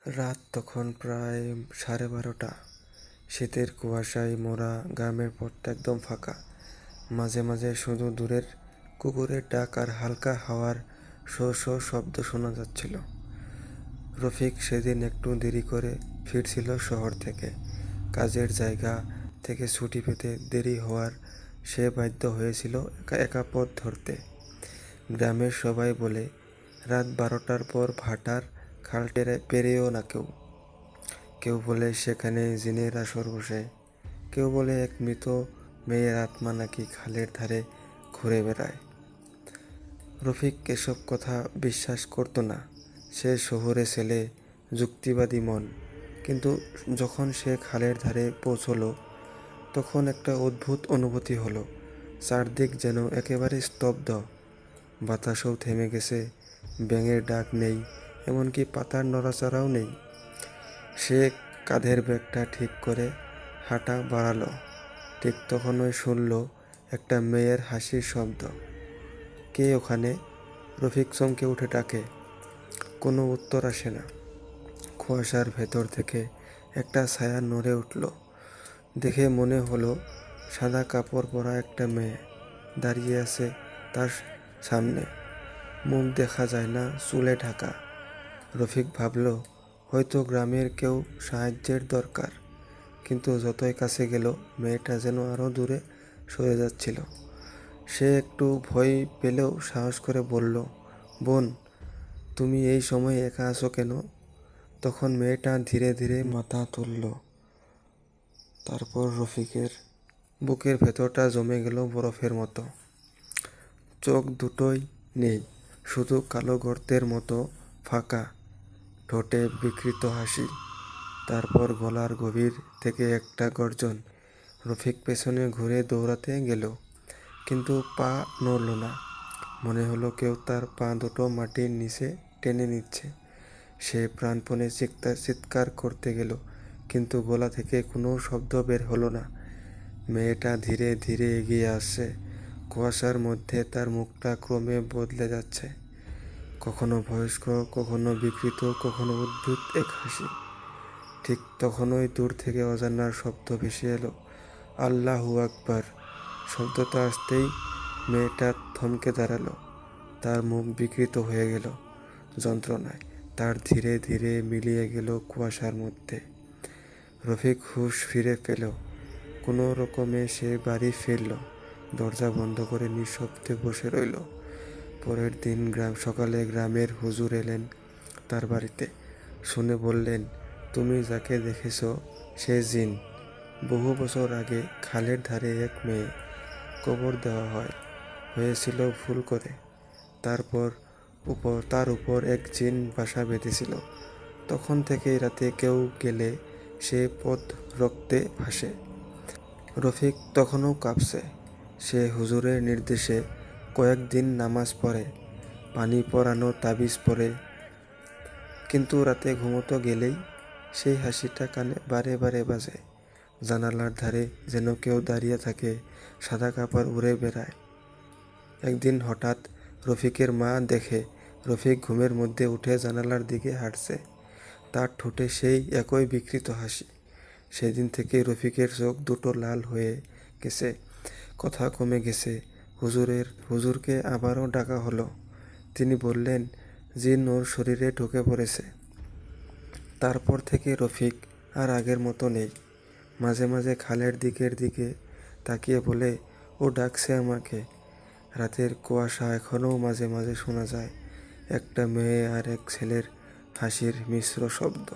রাত তখন প্রায় 12:30। শীতের কুয়াশায় মোড়া গ্রামের পথটা একদম ফাঁকা। মাঝে মাঝে শুধু দূরের কুকুরের ডাক আর হালকা হাওয়ার শো শো শব্দ শোনা যাচ্ছিল। রফিক সেদিন একটু দেরি করে ফিরছিল শহর থেকে। কাজের জায়গা থেকে ছুটি পেতে দেরি হওয়ার সে বাধ্য হয়েছিল একা একা পথ ধরতে। গ্রামের সবাই বলে রাত 12টার পর ভাটার খাল পেরেও না কেউ। কেউ বলে সেখানে জিনের আসর বসে, কেউ বলে এক মৃত মেয়ের আত্মা নাকি খালের ধারে ঘুরে বেড়ায়। রফিক এসব কথা বিশ্বাস করত না। সে শহুরে ছেলে, যুক্তিবাদী মন। কিন্তু যখন সে খালের ধারে পৌঁছলো, তখন একটা অদ্ভুত অনুভূতি হলো। চারদিক যেন একেবারে স্তব্ধ। বাতাসও থেমে গেছে, ব্যাঙের ডাক নেই, এমনকি পাতার নড়াচড়াও নেই। সে কাঁধের ব্যাগটা ঠিক করে হাঁটা বাড়ালো। ঠিক তখনই শুনল একটা মেয়ের হাসির শব্দ। কে ওখানে? রফিক চমকে উঠে ডাকে। কোনো উত্তর আসে না। কুয়াশার ভেতর থেকে একটা ছায়া নড়ে উঠল। দেখে মনে হলো সাদা কাপড় পরা একটা মেয়ে দাঁড়িয়ে আছে তার সামনে। মুখ দেখা যায় না, চুলে ঢাকা। রফিক ভাবল হয়তো গ্রামের কেউ সাহায্যের দরকার। কিন্তু যতই কাছে গেল, মেয়েটা যেন আরও দূরে সরে যাচ্ছিল। সে একটু ভয় পেলেও সাহস করে বলল, বোন, তুমি এই সময় একা আছো কেন? তখন মেয়েটা ধীরে ধীরে মাথা তুলল। তারপর রফিকের বুকের ভেতরটা জমে গেল বরফের মতো। চোখ দুটোই নেই, শুধু কালো গর্তের মতো ফাঁকা। ঠোঁটে বিকৃত হাসি। তারপর গলার গভীর থেকে একটা গর্জন। রফিক পেছনে ঘুরে দৌড়াতে গেল, কিন্তু পা নড়ল না। মনে হলো কেউ তার পা দুটো মাটির নিচে টেনে নিচ্ছে। সে প্রাণপণে চিৎকার করতে গেল, কিন্তু গলা থেকে কোনো শব্দ বের হলো না। মেয়েটা ধীরে ধীরে এগিয়ে আসছে। কুয়াশার মধ্যে তার মুখটা ক্রমে বদলে যাচ্ছে। কখনো বয়স্ক, কখনো বিকৃত, কখনো অদ্ভুত এক হাসি। ঠিক তখনই দূর থেকে অজানার শব্দ ভেসে এলো, আল্লাহু আকবার। শব্দটা আসতেই মেয়েটা থমকে দাঁড়ালো। তার মুখ বিকৃত হয়ে গেল যন্ত্রণায়। তার ধীরে ধীরে মিলিয়ে গেল কুয়াশার মধ্যে। রফিক হুঁশ ফিরে পেল। কোনো রকমে সে বাড়ি ফিরল। দরজা বন্ধ করে নিঃশব্দে বসে রইল। পরের দিন সকালে গ্রামের হুজুর এলেন তার বাড়িতে। শুনে বললেন, তুমি যাকে দেখেছ সে জিন। বহু বছর আগে খালের ধারে এক মেয়ে কবর দেওয়া হয়েছিল ভুল করে। তার উপর এক জিন বাসা বেঁধেছিল। তখন থেকেই রাতে কেউ গেলে সে পথ রক্তে ভাসে। রফিক তখনও কাঁপছে। সে হুজুরের নির্দেশে কয়েকদিন নামাজ পড়ে, পানি পরানো তাবিজ পরে। কিন্তু রাতে ঘুমোতে গেলেই সেই হাসিটা কানে বারে বারে বাজে। জানালার ধারে যেন কেউ দাঁড়িয়ে থাকে, সাদা কাপড় উড়ে বেড়ায়। একদিন হঠাৎ রফিকের মা দেখে রফিক ঘুমের মধ্যে উঠে জানালার দিকে হাঁটছে। তার ঠোঁটে সেই একই বিকৃত হাসি। সেদিন থেকে রফিকের চোখ দুটো লাল হয়ে গেছে, কথা কমে গেছে। হুজুরকে আবারও ডাকা হলো। তিনি বললেন, জিন ওর শরীরে ঢুকে পড়েছে। তারপর থেকে রফিক আর আগের মতো নেই। মাঝে মাঝে খালের দিকে তাকিয়ে বলে, ও ডাকছে আমাকে। রাতের কুয়াশা এখনও মাঝে মাঝে শোনা যায় একটা মেয়ে আর এক ছেলের হাসির মিশ্র শব্দ।